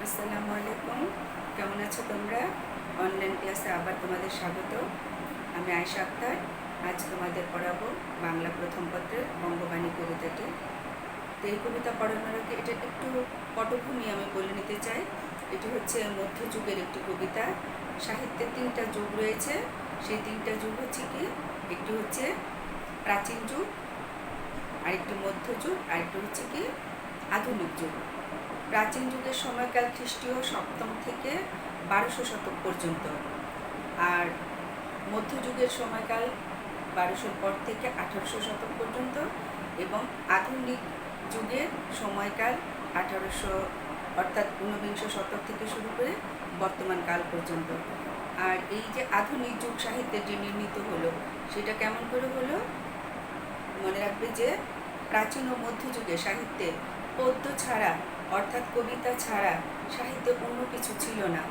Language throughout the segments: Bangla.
আসসালামু আলাইকুম। কেমন আছো তোমরা? অনলাইন ক্লাসে আবার তোমাদের স্বাগত। আমি আয়েশা আক্তার। আজ তোমাদের পড়াবো বাংলা প্রথম পত্রের বঙ্গবাণী কবিতাটি। তো এই কবিতা পড়ানোর আগে এটা একটু পটভূমি আমি বলে নিতে চাই। এটি হচ্ছে মধ্যযুগের একটি কবিতা। সাহিত্যের 3টা যুগ রয়েছে। সেই 3টা যুগ হচ্ছে কি, একটি হচ্ছে প্রাচীন যুগ, আরেকটি মধ্যযুগ, আরেকটি হচ্ছে কি আধুনিক যুগ। প্রাচীন যুগের সময়কাল খ্রিস্টীয় 7ম থেকে 1200 শতক পর্যন্ত, আর মধ্যযুগের সময়কাল 1200 পর থেকে 1800 শতক পর্যন্ত, এবং আধুনিক যুগের সময়কাল 1800 অর্থাৎ 19বিংশ শতক থেকে শুরু করে বর্তমান কাল পর্যন্ত। আর এই যে আধুনিক যুগ সাহিত্যে যে নির্মিত হলো, সেটা কেমন করে হলো? মনে রাখবে যে প্রাচীন ও মধ্যযুগে সাহিত্যে পদ্য ছাড়া অর্থাৎ কবিতা ছাড়া সাহিত্যে অন্য কিছু ছিল না।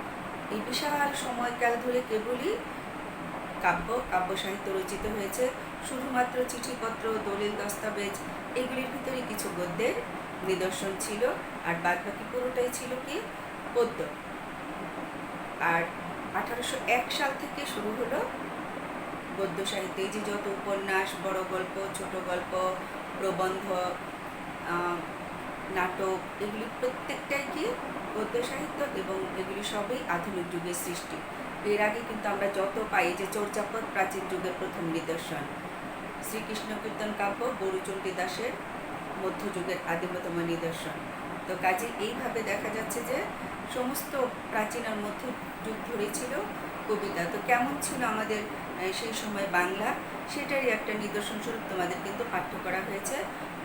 এই বিশাল সময়কাল ধরে কেবলই কাব্য সাহিত্য রচিত হয়েছে। শুধুমাত্র চিঠিপত্র, দলিল, দস্তাবেজ এগুলির ভিতরে কিছু গদ্যের নিদর্শন ছিল, আর বাদবাকি পুরোটাই ছিল কি পদ্য। আর 1801 সাল থেকে শুরু হলো গদ্য সাহিত্যে। এই যে যত উপন্যাস, বড় গল্প, ছোট গল্প, প্রবন্ধ, নাটক, এগুলি প্রত্যেকটাই কি গদ্য সাহিত্য, এবং এগুলি সবই আধুনিক যুগের সৃষ্টি। এর আগে কিন্তু আমরা যত পাই যে চর্যাপদ প্রাচীন যুগের প্রথম নিদর্শন, শ্রীকৃষ্ণ কীর্তন কাব্য বরুচণ্ডী দাসের মধ্যযুগের আদিমতম নিদর্শন। তো কাজে এইভাবে দেখা যাচ্ছে যে সমস্ত প্রাচীন আর মধ্যযুগ ধরে ছিল কবিতা। তো কেমন ছিল আমাদের সেই সময় বাংলা, সেটারই একটা নিদর্শন স্বরূপ তোমাদের কিন্তু পাঠ্য করা হয়েছে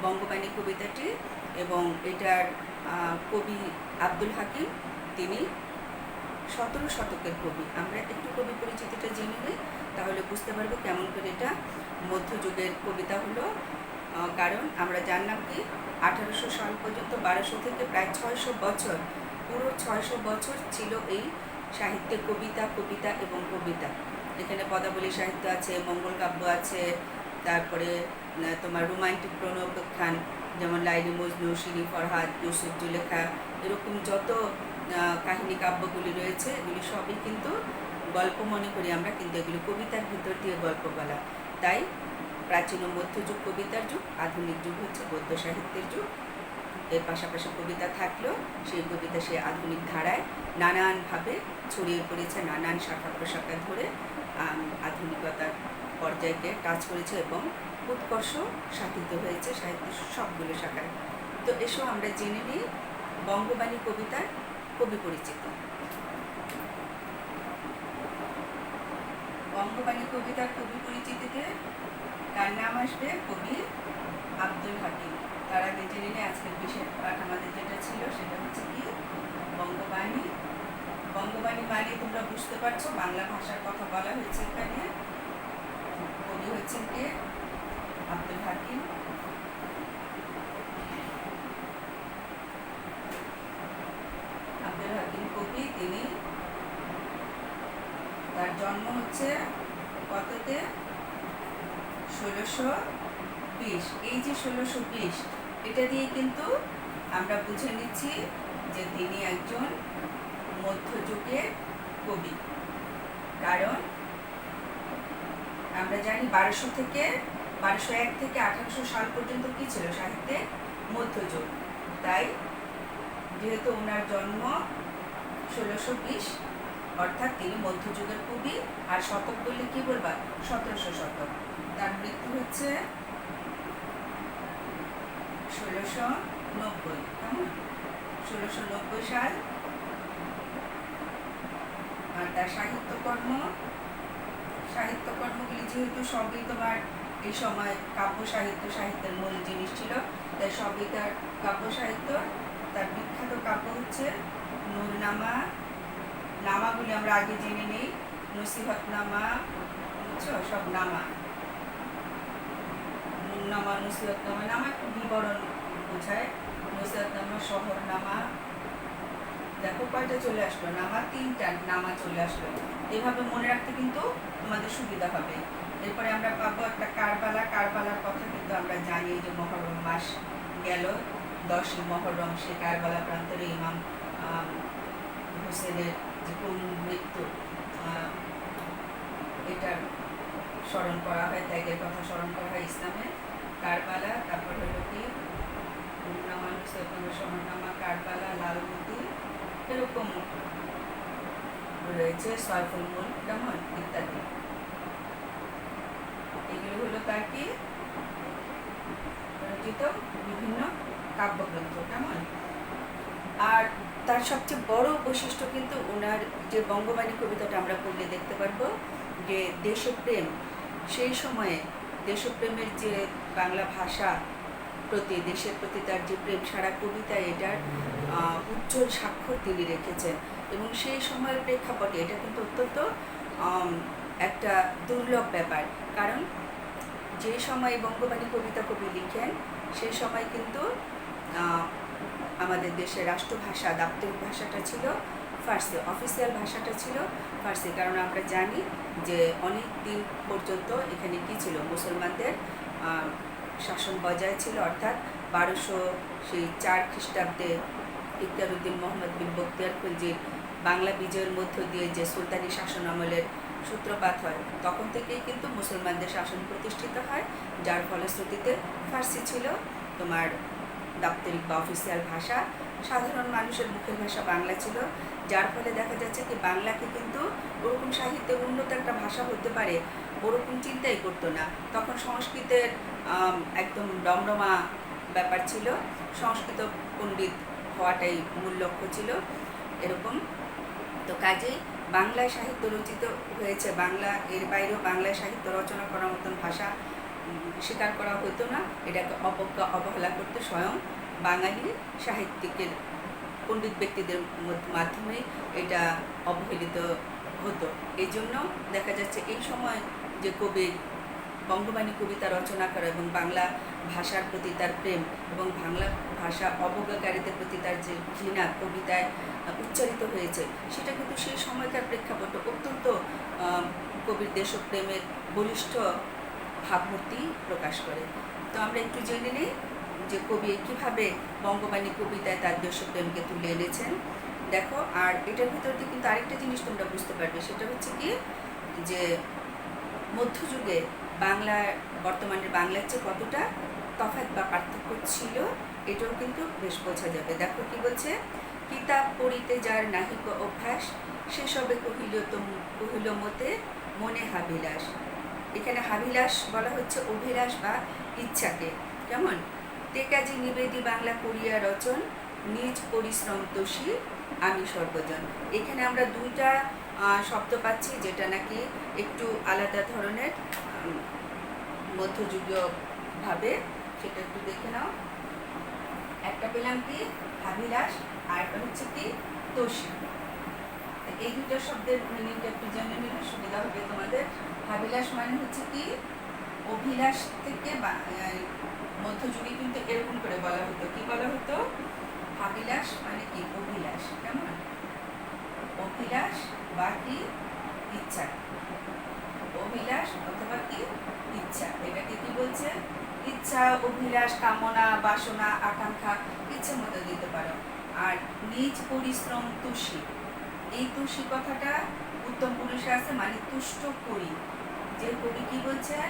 বঙ্গবাণী কবিতাটি। এবং এটার কবি আব্দুল হাকিম, তিনি 17 শতকের কবি। আমরা একটু কবি পরিচিতিটা জেনে নিই, তাহলে বুঝতে পারবো কেমন করে এটা মধ্যযুগের কবিতা হলো। কারণ আমরা জানলাম কি 1800 সাল পর্যন্ত 1200 থেকে প্রায় 600 বছর, পুরো 600 বছর ছিল এই সাহিত্যে কবিতা এবং কবিতা। এখানে পদাবলী সাহিত্য আছে, মঙ্গল কাব্য আছে, তারপরে তোমার রোমান্টিক প্রণয়োপাখ্যান, যেমন লাইলি মজনু, শিরি ফরহাদ, ইউসুফ জুলেখা, এরকম যত কাহিনী কাব্যগুলি রয়েছে, এগুলি সবই কিন্তু গল্প মনে করি আমরা, কিন্তু এগুলি কবিতার ভিতর দিয়ে গল্প বলা। তাই প্রাচীন ও মধ্যযুগ কবিতার যুগ, আধুনিক যুগ হচ্ছে গদ্য সাহিত্যের যুগ। এর পাশাপাশি কবিতা থাকলেও সেই কবিতা সেই আধুনিক ধারায় নানানভাবে ছড়িয়ে পড়েছে, নানান শাখা প্রশাখা ধরে আধুনিকতার পর্যায়কে টাচ করেছে এবং উৎকর্ষ সাধিত হয়েছে সাহিত্যের সবগুলো শাখায়। তো এসো আমরা জেনে নিই বঙ্গবাণী কবিতার কবি পরিচিতি। বঙ্গবাণী কবিতার কবি পরিচিতিতে কার নাম আসবে? কবি আব্দুল হাকিম। তার আগে জেনে নিই আজকের বিশেষ পাঠ আমাদের যেটা ছিল, সেটা হচ্ছে কি বঙ্গবাণী। বঙ্গবাণী মানে তোমরা বুঝতে পারছো, বাংলা ভাষার কথা বলা হয়েছে এখানে। কবি হচ্ছেন কে? আব্দুল হাকিম। আব্দুল হাকিম কবি, তিনি, তার জন্ম হচ্ছে কততে? 1620। এই যে 1620, এটা দিয়ে কিন্তু আমরা বুঝে নিচ্ছি যে তিনি একজন মধ্যযুগের কবি। কারণ আমরা জানি 1201 থেকে 1800 সাল পর্যন্ত কি ছিল সাহিত্যে? মধ্যযুগ। তাই যেহেতু ওনার জন্ম 1620, অর্থাৎ তিনি মধ্যযুগের কবি। আর শতক বললে কি বলবা? 1700 শতক। তার মৃত্যু হচ্ছে 1690, কেমন? 1690 সাল। আর তার সাহিত্যকর্মগুলি যেহেতু সবই তোমার এই সময় সাহিত্যের মূল জিনিস ছিল, তাই সবই তার কাব্য সাহিত্য। তার বিখ্যাত কাব্য হচ্ছে নূরনামা। নামাগুলি আমরা আগে জেনে নিই। নসিহতনামা, বুঝছো? সব নামা, নূরনামা, নসিহতনামা। নামা একটু বিবরণ বোঝায়। নসিহতনামা, শহরনামা, দেখো কয়টা চলে আসলো নামা? 3টা নামা চলে আসলো। এভাবে মনে রাখতে কিন্তু তোমাদের সুবিধা হবে। এরপরে আমরা পাবো একটা কারবালা। কারবালার কথা কিন্তু আমরা জানি যে মহরম মাস গেল, 10ই মহরম, সে কারবালা প্রান্তরে ইমাম হোসেনের যে করুণ মৃত্যু, এটার স্মরণ করা হয়, ত্যাগের কথা স্মরণ করা হয় ইসলামে। কারবালা, তারপর হলো কি শহরনামা, কারবালা, লালমতি, এরকম রয়েছে, সয়ফুল মুলক, কেমন, ইত্যাদি। এগুলো হলো তার কি রচিত বিভিন্ন কাব্যগ্রন্থ, কেমন। আর তার সবচেয়ে বড় বৈশিষ্ট্য কিন্তু ওনার যে বঙ্গবাণী কবিতাটা আমরা পড়লে দেখতে পারবো যে দেশপ্রেম, সেই সময়ে দেশপ্রেমের যে বাংলা ভাষা প্রতি, দেশের প্রতি তার যে প্রেম, সারা কবিতায় এটার উজ্জ্বল স্বাক্ষর তিনি রেখেছেন। এবং সেই সময়ের প্রেক্ষাপটে এটা কিন্তু অত্যন্ত একটা দুর্লভ ব্যাপার, কারণ যে সময় বঙ্গবাণী কবিতা কবি লিখেন সেই সময় কিন্তু আমাদের দেশের রাষ্ট্রভাষা, দাপ্তরিক ভাষাটা ছিল ফার্সি, অফিসিয়াল ভাষাটা ছিল ফার্সি। কারণ আমরা জানি যে অনেক দিন পর্যন্ত এখানে কি ছিল, মুসলমানদের শাসন বজায় ছিল, অর্থাৎ 1204 খ্রিস্টাব্দে ইখতিয়ারউদ্দিন মোহাম্মদ বিন বখতিয়ার খলজির বাংলা বিজয়ের মধ্য দিয়ে যে সুলতানি শাসন আমলের সূত্রপাত হয়, তখন থেকেই কিন্তু মুসলমানদের শাসন প্রতিষ্ঠিত হয়, যার ফলশ্রুতিতে ফার্সি ছিল তোমার দাপ্তরিক বা অফিসিয়াল ভাষা, সাধারণ মানুষের মুখের ভাষা বাংলা ছিল। যার ফলে দেখা যাচ্ছে কি বাংলাকে কিন্তু ওরকম সাহিত্যে উন্নত একটা ভাষা হতে পারে ওরকম চিন্তাই করতো না। তখন সংস্কৃতের একদম রমরমা ব্যাপার ছিল, সংস্কৃত পণ্ডিত হওয়াটাই মূল লক্ষ্য ছিল, এরকম। তো কাজেই বাংলায় সাহিত্য রচিত হয়েছে, বাংলা, এর বাইরেও বাংলায় সাহিত্য রচনা করার মতন ভাষা স্বীকার করা হতো না, এটাকে অবজ্ঞা অবহেলা করতে স্বয়ং বাঙালি সাহিত্যিকের পণ্ডিত ব্যক্তিদের মাধ্যমে এটা অবহেলিত হতো। এই জন্য দেখা যাচ্ছে এই সময় যে কবির বঙ্গবাণী কবিতা রচনা করা এবং বাংলা ভাষার প্রতি তার প্রেম এবং বাংলা ভাষা অবজ্ঞাকারীদের প্রতি তার যে ঘৃণা কবিতায় উচ্চারিত হয়েছে, সেটা কিন্তু সেই সময়কার প্রেক্ষাপটে অত্যন্ত কবির দেশপ্রেমের বলিষ্ঠ ভাবমূর্তি প্রকাশ করে। তো আমরা একটু জেনে নিই যে কবি কীভাবে বঙ্গবাণী কবিতায় তার দেশপ্রেমকে তুলে এনেছেন। দেখো, আর এটার ভিতর দিয়ে কিন্তু আরেকটা জিনিস তোমরা বুঝতে পারবে, সেটা হচ্ছে কি যে মধ্যযুগে বাংলা বর্তমানের বাংলার চেয়ে কতটা তফাৎ বা পার্থক্য ছিল, এটাও কিন্তু বেশ বোঝা যাবে। দেখো কি বলছে, কিতাব পড়িতে যার নাহিক অভ্যাস, সেসবে কহিল মতে মনে হাবিলাস। এখানে হাবিলাস বলা হচ্ছে অভিলাষ বা ইচ্ছাকে, কেমন। তে কাজে নিবেদি বাংলা করিয়া রচন, নিজ পরিশ্রম দোষী আমি সর্বজন। এখানে আমরা দুইটা শব্দ পাচ্ছি যেটা নাকি একটু আলাদা ধরনের মধ্যযুগীয় ভাবে, সেটা একটু দেখে নাও। একটা পেলাম কি হাবিলাস, আর একটা হচ্ছে কি দোষী। এই দুটো শব্দের মিনিংটা একটু জেনে নিলে সুবিধা হবে তোমাদের। হাবিলাস মানে হচ্ছে কি অভিলাষ থেকে, মধ্যযুগে কিন্তু এরকম করে বলা হতো, কি বলা হতো, হাবিলাস মানে কি অভিলাষ, কেমন, অভিলাষ বা কি ইচ্ছা, অভিলাষ অথবা কি ইচ্ছা, এটাকে কি বলছে, ইচ্ছা, অভিলাষ, কামনা, বাসনা, আকাঙ্ক্ষা, ইচ্ছে মতো দিতে পারো। আর নিজ পরিশ্রম তুষি, এই তুষি কথাটা উত্তম পুরুষে আছে, মানে তুষ্ট করি। যে কবি কি বলছেন,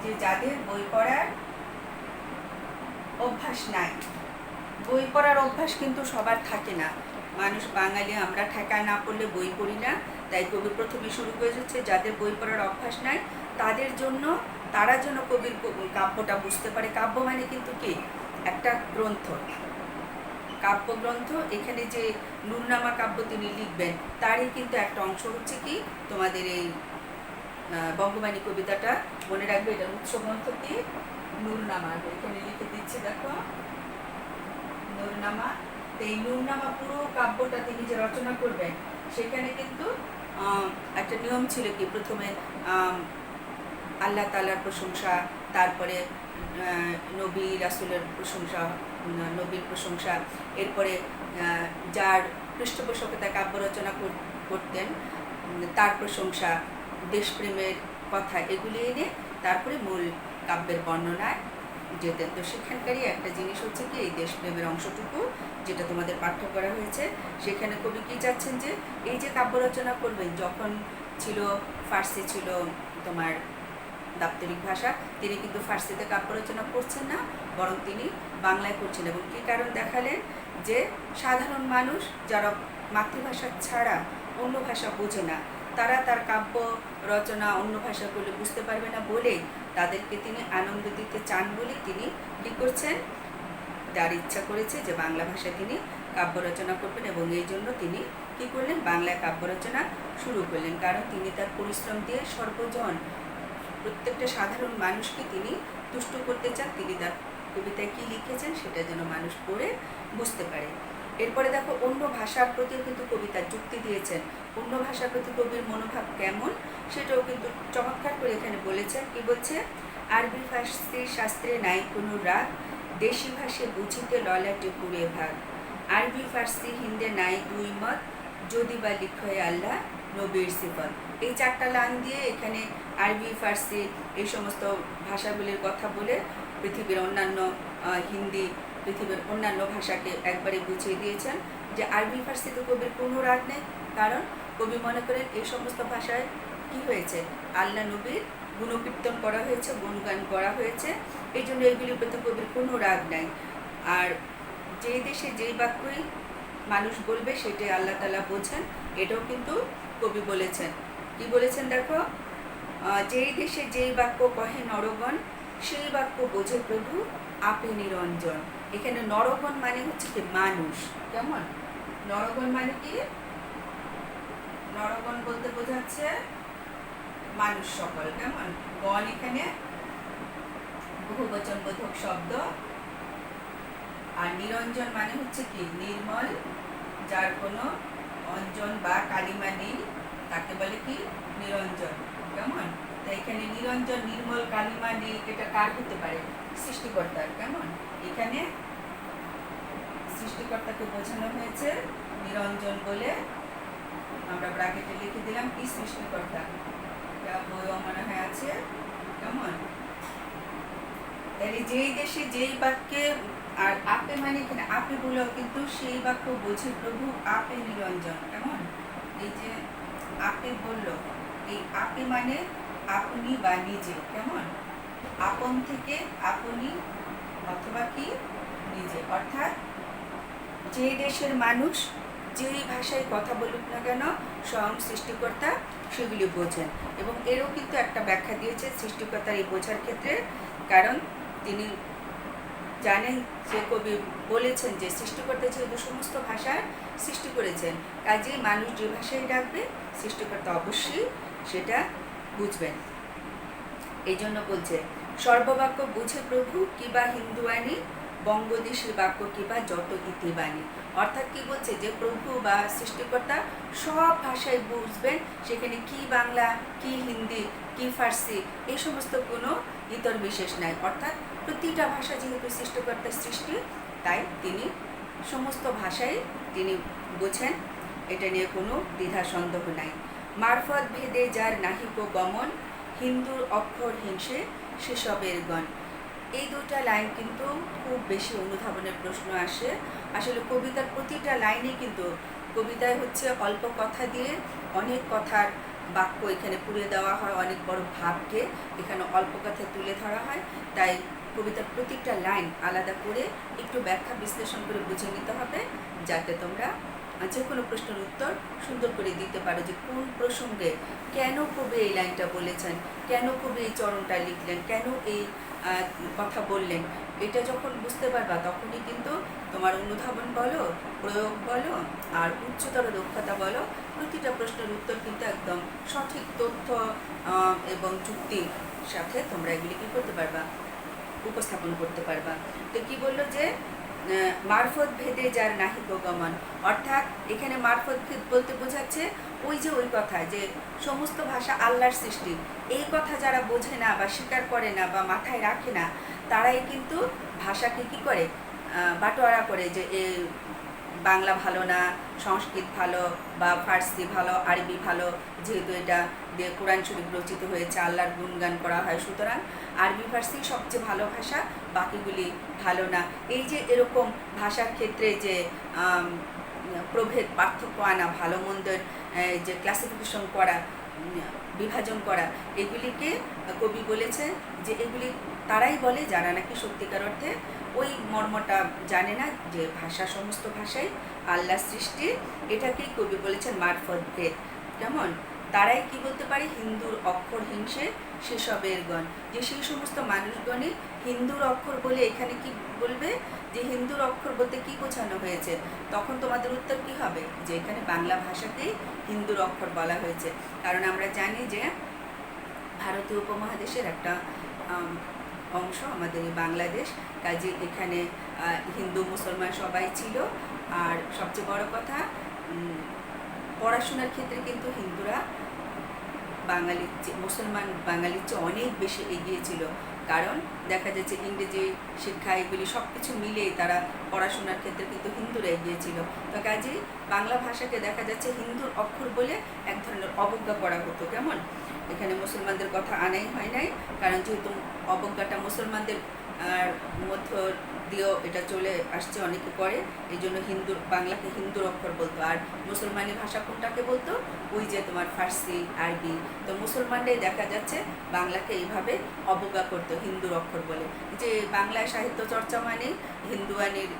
যে যাদের বই পড়ার অভ্যাস নাই, বই পড়ার অভ্যাস কিন্তু সবার থাকে না, মানুষ বাঙালি আমরা ঠেকায় না পড়লে বই পড়ি না, তাই কবি প্রথমে শুরু করে যাচ্ছে যাদের বই পড়ার অভ্যাস নাই তাদের জন্য, তারা যেন কবির কাব্যটা বুঝতে পারে। কাব্য মানে কিন্তু কি একটা গ্রন্থ, কাব্যগ্রন্থ। এখানে যে নুরনামা কাব্য তিনি লিখবেন তারই কিন্তু একটা অংশ হচ্ছে কি তোমাদের এই বঙ্গবাণী কবিতাটা, মনে রাখবে এটা উৎস গ্রন্থ কি নুরনামা, এখানে লিখে দিচ্ছি দেখো নুরনামা। এই নুরনামা পুরো কাব্যটা তিনি যে রচনা করবেন সেখানে কিন্তু একটা নিয়ম ছিল কি, প্রথমে আল্লাহ তাআলার প্রশংসা, তারপরে নবী রাসূলের প্রশংসা, নবীর প্রশংসা, এরপরে যার পৃষ্ঠপোষকতায় কাব্য রচনা করতেন তার প্রশংসা, দেশপ্রেমের কথা, এগুলি এনে তারপরে মূল কাব্যের বর্ণনায় যেতেন। তো সেখানকারই একটা জিনিস হচ্ছে কি, এই দেশপ্রেমের অংশটুকু যেটা তোমাদের পাঠ্য করা হয়েছে, সেখানে কবি কী চাচ্ছেন যে এই যে কাব্য রচনা করবেন, যখন ছিল ফার্সি ছিল তোমার দাপ্তরিক ভাষা, তিনি কিন্তু ফার্সিতে কাব্য রচনা করছেন না, বরং তিনি বাংলায় করছেন। এবং কী কারণ দেখালেন, যে সাধারণ মানুষ যারা মাতৃভাষা ছাড়া অন্য ভাষা বোঝে না, তারা তার কাব্য রচনা অন্য ভাষা করলে বুঝতে পারবে না বলেই তাদেরকে তিনি আনন্দ দিতে চান বলে তিনি কী করছেন, তার ইচ্ছা করেছে যে বাংলা ভাষায় তিনি কাব্য রচনা করবেন। এবং এই জন্য তিনি কী করলেন, বাংলায় কাব্য রচনা শুরু করলেন। কারণ তিনি তার পরিশ্রম দিয়ে সর্বজন প্রত্যেকটা সাধারণ মানুষকে তিনি তুষ্ট করতে চান। তিনি তার কবিতায় কী লিখেছেন সেটা যেন মানুষ পড়ে বুঝতে পারে। এরপরে দেখো, অন্য ভাষার প্রতিও কিন্তু কবিতার যুক্তি দিয়েছেন। অন্য ভাষার প্রতি কবির মনোভাব কেমন সেটাও কিন্তু চমৎকার করে এখানে বলেছেন। কি বলছে, আরবি ফার্সি শাস্ত্রে নাই কোনো রাগ, দেশি ভাষে বুঝিতে ললাটে পুরে ভাগ, আরবি ফার্সি হিন্দে নাই দুই মত, যদি বা লিখয় আল্লাহ নবীর সিফত। এই 4টা লাইন দিয়ে এখানে আরবি ফার্সি এই সমস্ত ভাষাগুলির কথা বলে পৃথিবীর অন্যান্য হিন্দি, পৃথিবীর অন্যান্য ভাষাকে একবারে বুঝিয়ে দিয়েছেন যে আরবি ফার্সিতে কবির কোনো রাগ নেই। কারণ কবি মনে করেন এই সমস্ত ভাষায় কি হয়েছে, আল্লাহ নবীর গুণকীর্তন করা হয়েছে, গুণগান করা হয়েছে, এই জন্য এইগুলির প্রতি কবির কোনো রাগ নাই। আর যেই দেশে যেই বাক্যই মানুষ বলবে সেটাই আল্লাহ তাআলা বোঝেন, এটাও কিন্তু কবি বলেছেন। কি বলেছেন দেখো, যেই দেশে যেই বাক্য কহে নরগণ, সেই বাক্য বোঝে প্রভু আপে নিরঞ্জন। এখানে নরগণ মানে হচ্ছে কি, মানুষ। কেমন, নরগণ মানে কি, নরগণ বলতে বোঝাচ্ছে মানুষ সকল। কেমন, গণ এখানে বহুবচন বোধক শব্দ। আর নিরঞ্জন মানে হচ্ছে কি, নির্মল, যার কোনো অঞ্জন বা কালিমা নেই, তাকে বলে কি নিরঞ্জন। কেমন, তাই এখানে নিরঞ্জন, নির্মল, কালিমা নেই, এটা কার হতে পারে, সৃষ্টিকর্তার। কেমন, এখানে সৃষ্টিকর্তাকে বোঝানো হয়েছে নিরঞ্জন বলে, আমরা ব্র্যাকেটে লিখে দিলাম কি সৃষ্টিকর্তা, বইও মনে হয় আছে। কেমন, তাহলে যেই দেশে যেই বাক্যে, আর আপে মানে এখানে আপে বলেও কিন্তু সেই বাক্য বোঝে প্রভু আপে নিরঞ্জন। কেমন, এই যে আপে বললো, এই আপে মানে আপনি বা নিজে। কেমন, আপন থেকে আপনি অথবা কি নিজে, অর্থাৎ যে দেশের মানুষ যেই ভাষায় কথা বলুক না কেন, স্বয়ং সৃষ্টিকর্তা সেগুলি বোঝেন। এবং এরও কিন্তু একটা ব্যাখ্যা দিয়েছে সৃষ্টিকর্তার এই বোঝার ক্ষেত্রে। কারণ তিনি জানেন, যে কবি বলেছেন যে সৃষ্টিকর্তা যেহেতু সমস্ত ভাষার সৃষ্টি করেছেন, কাজেই মানুষ যে ভাষায় ডাকবে সৃষ্টিকর্তা অবশ্যই সেটা বুঝবেন। এই জন্য বলছে, সর্ববাক্য বুঝে প্রভু কিবা হিন্দুয়ানি, বঙ্গদেশী বাক্য কিবা যত ইতিবাণী। অর্থাৎ কি বলছে, যে প্রভু বা সৃষ্টিকর্তা সব ভাষায় বুঝবেন, সেখানে কি বাংলা, কি হিন্দি, কি ফার্সি, এই সমস্ত কোনো ইতর বিশেষ নাই। অর্থাৎ প্রতিটা ভাষা যেহেতু সৃষ্টিকর্তার সৃষ্টি, তাই তিনি সমস্ত ভাষায় তিনি বোঝেন, এটা নিয়ে কোনো দ্বিধা সন্দেহ নাই। মারফত ভেদে যার নাহিক গমন, হিন্দুর অক্ষর হিংসে সেসবের গণ। এই দুটা লাইন কিন্তু খুব বেশি অনুধাবনের প্রশ্ন আসে। আসলে কবিতার প্রতিটা লাইনে কিন্তু, কবিতায় হচ্ছে অল্প কথা দিয়ে অনেক কথার বাক্য এখানে পুড়ে দেওয়া হয়, অনেক বড় ভাবকে এখানে অল্প কথায় তুলে ধরা হয়। তাই কবিতার প্রতিটা লাইন আলাদা করে একটু ব্যাখ্যা বিশ্লেষণ করে বুঝে নিতে হবে, যাতে তোমরা যে কোনো প্রশ্নের উত্তর সুন্দর করে দিতে পারো, যে কোন প্রসঙ্গে কেন কবি এই লাইনটা বলেছেন, কেন কবি এই চরণটা লিখলেন, কেন এই কথা বললেন। এটা যখন বুঝতে পারবা, তখনই কিন্তু তোমার অনুধাবন বলো, প্রয়োগ বলো, আর উচ্চতর দক্ষতা বলো, প্রতিটা প্রশ্নের উত্তর কিন্তু একদম সঠিক তথ্য এবং যুক্তির সাথে তোমরা এগুলি কী করতে পারবা, উপস্থাপন করতে পারবা। তো কি বললো, যে মারফত ভেদে যার নাহিক গমন, অর্থাৎ এখানে মারফত ভেদ বলতে বোঝাচ্ছে ওই যে ওই কথা, যে সমস্ত ভাষা আল্লাহর সৃষ্টি, এই কথা যারা বোঝে না বা স্বীকার করে না বা মাথায় রাখে না, তারাই কিন্তু ভাষাকে কী করে, বাটোয়ারা করে, যে এই বাংলা ভালো না, সংস্কৃত ভালো, বা ফার্সি ভালো, আরবি ভালো, যেহেতু এটা দিয়ে কোরআন শরীফ রচিত হয়েছে, আল্লাহর গুণগান করা হয়, সুতরাং আরবি ফার্সি সবচেয়ে ভালো ভাষা, বাকিগুলি ভালো না। এই যে এরকম ভাষার ক্ষেত্রে যে প্রভেদ পার্থক্য আনা, ভালো মন্দের যে ক্লাসিফিকেশন করা, বিভাজন করা, এগুলিকে কবি বলেছেন যে এগুলি তারাই বলে যারা নাকি সত্যিকার অর্থে ওই মর্মটা জানে না যে ভাষা সমস্ত ভাষাই আল্লাহ সৃষ্টি। এটাকেই কবি বলেছেন মারফত ভেদ। কেমন তারাই কি বলতে পারে, হিন্দুর অক্ষর হিংসে সেসবের গণ, যে সেই সমস্ত মানুষগণই হিন্দুর অক্ষর বলে এখানে কি বলবে যে হিন্দুর অক্ষর বলতে কি বোঝানো হয়েছে, তখন তোমাদের উত্তর কি হবে যে এখানে বাংলা ভাষাকেই হিন্দুর অক্ষর বলা হয়েছে। কারণ আমরা জানি যে ভারতীয় উপমহাদেশের একটা অংশ আমাদের এই বাংলাদেশ, কাজে এখানে হিন্দু মুসলমান সবাই ছিল। আর সবচেয়ে বড় কথা, পড়াশোনার ক্ষেত্রে কিন্তু হিন্দুরা বাঙালির চেয়ে, মুসলমান বাঙালির চেয়ে অনেক বেশি এগিয়ে ছিল। কারণ দেখা যাচ্ছে ইংরেজি শিক্ষা এগুলি সব কিছু মিলেই তারা পড়াশোনার ক্ষেত্রে কিন্তু হিন্দুরা এগিয়ে ছিল। তো কাজেই বাংলা ভাষাকে দেখা যাচ্ছে হিন্দুর অক্ষর বলে এক ধরনের অবজ্ঞা করা হতো। কেমন এখানে মুসলমানদের কথা আনাই হয় নাই, কারণ যেহেতু অবজ্ঞাটা মুসলমানদের মধ্য দিয়েও এটা চলে আসছে অনেকে করে, এই জন্য বাংলাকে হিন্দুর অক্ষর বলতো। আর মুসলমানি ভাষা কোনটাকে বলতো, ওই যে তোমার ফার্সি, আরবি। তো মুসলমানরাই দেখা যাচ্ছে বাংলাকে এইভাবে অবজ্ঞা করতো হিন্দুর অক্ষর বলে, যে বাংলায় সাহিত্য চর্চা মানে হিন্দুয়ানির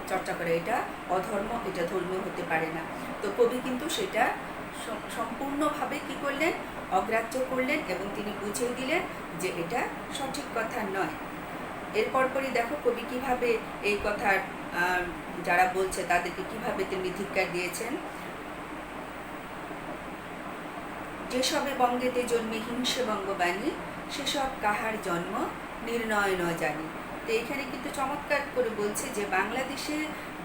চর্চা করে, এটা অধর্ম, এটা ধর্মীয় হতে পারে না। তো কবি কিন্তু সেটা সম্পূর্ণভাবে কি করলেন, অগ্রাহ্য করলেন এবং তিনি বুঝিয়ে দিলেন যে এটা সঠিক কথা নয়। এরপরই দেখো কবি কিভাবে এই কথার যারা বলছে তাদেরকে কিভাবে তিনি ধিক্কার দিয়েছেন। যেসবে বঙ্গেতে জন্মে হিংসে বঙ্গবাণী, সেসব কাহার জন্ম নির্ণয় ন জানি। তো এখানে কিন্তু চমৎকার করে বলছে যে বাংলাদেশে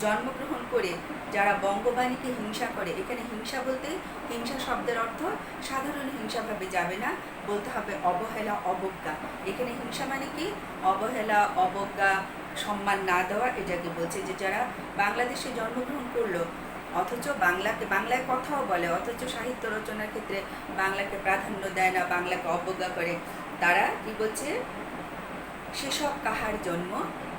জন্মগ্রহণ করে যারা বঙ্গবাণীকে হিংসা করে, এখানে হিংসা বলতে হিংসা শব্দের অর্থ সাধারণ হিংসাভাবে যাবে না, বলতে হবে অবহেলা, অবজ্ঞা। এখানে হিংসা মানে কি, অবহেলা, অবজ্ঞা, সম্মান না দেওয়া, এটাকে বলছে যে যারা বাংলাদেশে জন্মগ্রহণ করলো অথচ বাংলায় কথাও বলে, অথচ সাহিত্য রচনার ক্ষেত্রে বাংলাকে প্রাধান্য দেয় না, বাংলাকে অবজ্ঞা করে, তারা কি বলছে, সেসব কাহার জন্ম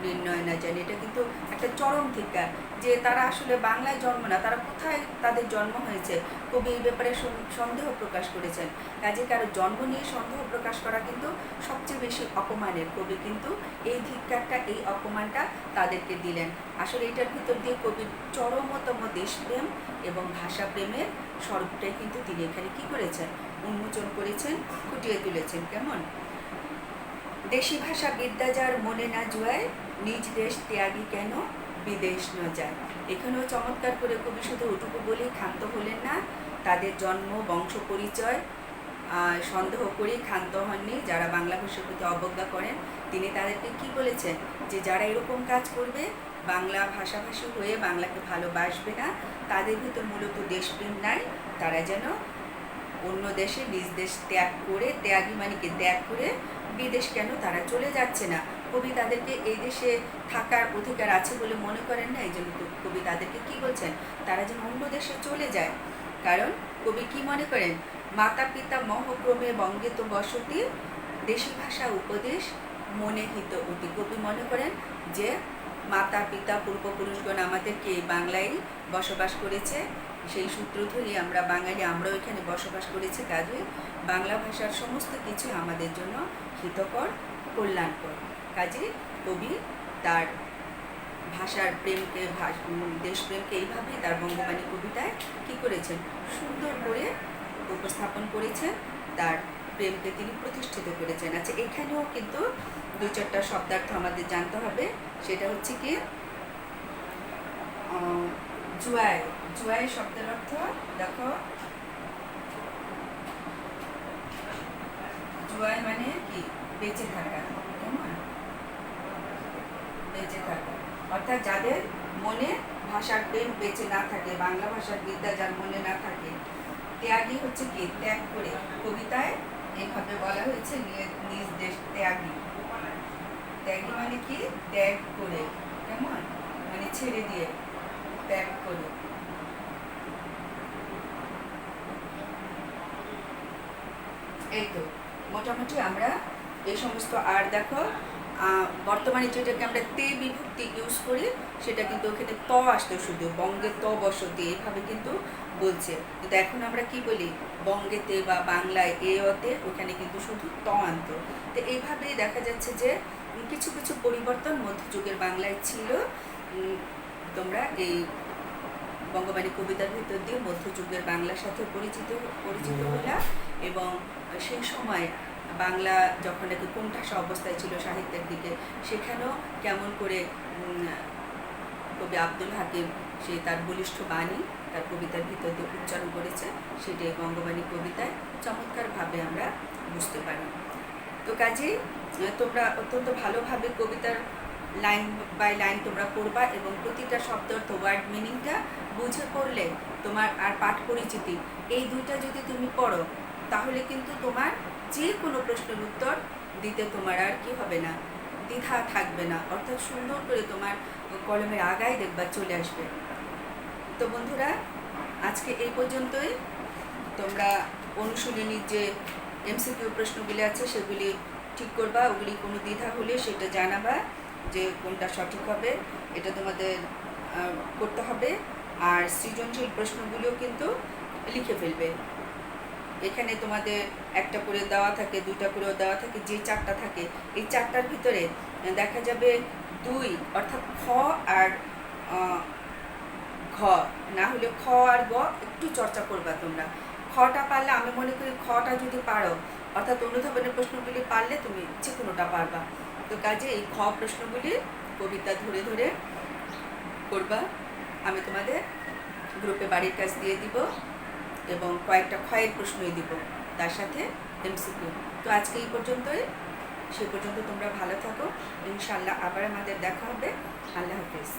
নির্ণয় না জানি। এটা কিন্তু একটা চরম ধিক্কার, যে তারা আসলে বাংলায় জন্ম না, তারা কোথায় তাদের জন্ম হয়েছে। কবি এই ব্যাপারে সন্দেহ প্রকাশ করেছেন। কাজে কারো জন্ম নিয়ে সন্দেহ প্রকাশ করা কিন্তু সবচেয়ে বেশি অপমানের। কবি কিন্তু এই ধিক্কারটা, এই অপমানটা তাদেরকে দিলেন। আসলে এটার ভিতর দিয়ে কবির চরমতম দেশপ্রেম এবং ভাষাপ্রেমের স্বরূপটাই কিন্তু তিনি এখানে কি করেছেন, উন্মোচন করেছেন, ফুটিয়ে তুলেছেন। কেমন, দেশি ভাষা বিদ্যা যার মনে না জুয়ায়, নিজ দেশ ত্যাগী কেন বিদেশ ন যায়। এখানেও চমৎকার করে কবি শুধু ওটুকু বলেই ক্ষান্ত হলেন না, তাদের জন্ম, বংশ পরিচয় সন্দেহ করেই ক্ষান্ত হননি। যারা বাংলা ভাষার প্রতি অবজ্ঞা করেন, তিনি তাদেরকে কি বলেছেন, যে যারা এরকম কাজ করবে, বাংলা ভাষাভাষী হয়ে বাংলাকে ভালোবাসবে না, তাদের ভিতর মূলত দেশপ্রেম নাই, তারা যেন অন্য দেশে নিজ দেশ ত্যাগ করে, ত্যাগী মানে কি ত্যাগ করে বিদেশ কেন তারা চলে যাচ্ছে না। কবি তাদেরকে এই দেশে থাকার অধিকার আছে বলে মনে করেন না, এই জন্য কবি তাদেরকে কি বলছেন, তারা যেন অন্য দেশে চলে যায়। কারণ কবি কি মনে করেন, মাতা পিতা মহক্রমে বঙ্গে তো বসতি, দেশি ভাষা উপদেশ মনে হিত অতি। কবি মনে করেন যে মাতা পিতা পূর্বপুরুষগণ আমাদেরকে বাংলায় বসবাস করেছে, সেই সূত্র ধরেই আমরা বাঙালি, আমরাও এখানে বসবাস করেছি। কাজে বাংলা ভাষার সমস্ত কিছু আমাদের জন্য হিতকর, কল্যাণকর। কাজে কবি তার ভাষার প্রেমকে, দেশপ্রেমকে এইভাবেই তার বঙ্গবাণী কবিতায় কি করেছেন, সুন্দর করে উপস্থাপন করেছেন, তার প্রেমকে তিনি প্রতিষ্ঠিত করেছেন। আচ্ছা, এখানেও কিন্তু দু চারটা শব্দার্থ আমাদের জানতে হবে। সেটা হচ্ছে কি, জুয়াই। জুয়াই শব্দের অর্থ দেখো, জুয়াই মানে কি, বেঁচে থাকা। কেমন, বেঁচে থাকা অর্থাৎ যাদের মনে ভাষার প্রেম বেঁচে না থাকে, বাংলা ভাষার বিদ্যা যার মনে না থাকে। ত্যাগী হচ্ছে কি, ত্যাগ করে। কবিতায় এইভাবে বলা হয়েছে, নিজ দেশ ত্যাগী। ত্যাগী মানে কি, ত্যাগ করে। কেমন, মানে ছেড়ে দিয়ে, ত্যাগ করে। এই তো মোটামুটি আমরা এই সমস্ত। আর দেখো বর্তমানে যেটাকে আমরা তে বিভক্তি ইউজ করি সেটা কিন্তু ওখানে ত আসতো, শুধু বঙ্গে ত বসতি এইভাবে কিন্তু বলছে। কিন্তু এখন আমরা কি বলি, বঙ্গেতে বা বাংলায় এ অতে, ওখানে কিন্তু শুধু ত আনতো। তো এইভাবেই দেখা যাচ্ছে যে কিছু কিছু পরিবর্তন মধ্যযুগের বাংলায় ছিল। তোমরা এই বঙ্গবাণী কবিতার ভিতর দিয়ে মধ্যযুগের বাংলার সাথে পরিচিত হলা, এবং সেই সময় বাংলা যখন একটু কোণঠাসা অবস্থায় ছিল সাহিত্যের দিকে, সেখানেও কেমন করে কবি আব্দুল হাকিম সে তার বলিষ্ঠ বাণী তার কবিতার ভিতর দিয়ে উচ্চারণ করেছে, সেটাই বঙ্গবাণী কবিতায় চমৎকারভাবে আমরা বুঝতে পারি। তো কাজেই তোমরা অত্যন্ত ভালোভাবে কবিতার লাইন বাই লাইন তোমরা পড়বা, এবং প্রতিটা শব্দ অর্থ ওয়ার্ড মিনিংটা বুঝে পড়লে তোমার আর পাঠ পরিচিতি এই দুইটা যদি তুমি পড়ো, তাহলে কিন্তু তোমার যে কোনো প্রশ্নের উত্তর দিতে তোমার আর কি হবে না, দ্বিধা থাকবে না, অর্থাৎ সুন্দর করে তোমার কলমের আগায় দেখবা চলে আসবে। তো বন্ধুরা, আজকে এই পর্যন্তই। তোমরা অনুশীলনীর যে এমসিকিউ প্রশ্নগুলি আছে সেগুলি ঠিক করবা, ওগুলি কোনো দ্বিধা হলে সেটা জানাবা যে কোনটা সঠিক হবে, এটা তোমাদের করতে হবে। আর সৃজনশীল প্রশ্নগুলিও কিন্তু লিখে ফেলবে। এখানে তোমাদের একটা করে দেওয়া থাকে, দুইটা করেও দেওয়া থাকে, যে চারটা থাকে এই চারটার ভিতরে দেখা যাবে 2 অর্থাৎ খ আর ঘ, না হলে খ আর গ একটু চর্চা করবা তোমরা। খটা পারলে, আমি মনে করি খটা যদি পারো, অর্থাৎ অনুধাবনের প্রশ্নগুলি পারলে তুমি যে কোনোটা পারবা। তো কাজে এই খ প্রশ্নগুলি কবিতা ধরে ধরে করবা। আমি তোমাদের গ্রুপে বাড়ির কাজ দিয়ে দিব, এবং কয়েকটা ক্ষয়ের প্রশ্নই দিব, তার সাথে এমসিকিউ। তো আজকে এই পর্যন্তই। সে পর্যন্ত তোমরা ভালো থাকো, ইনশাআল্লাহ আবার আমাদের দেখা হবে। আল্লাহ হাফেজ।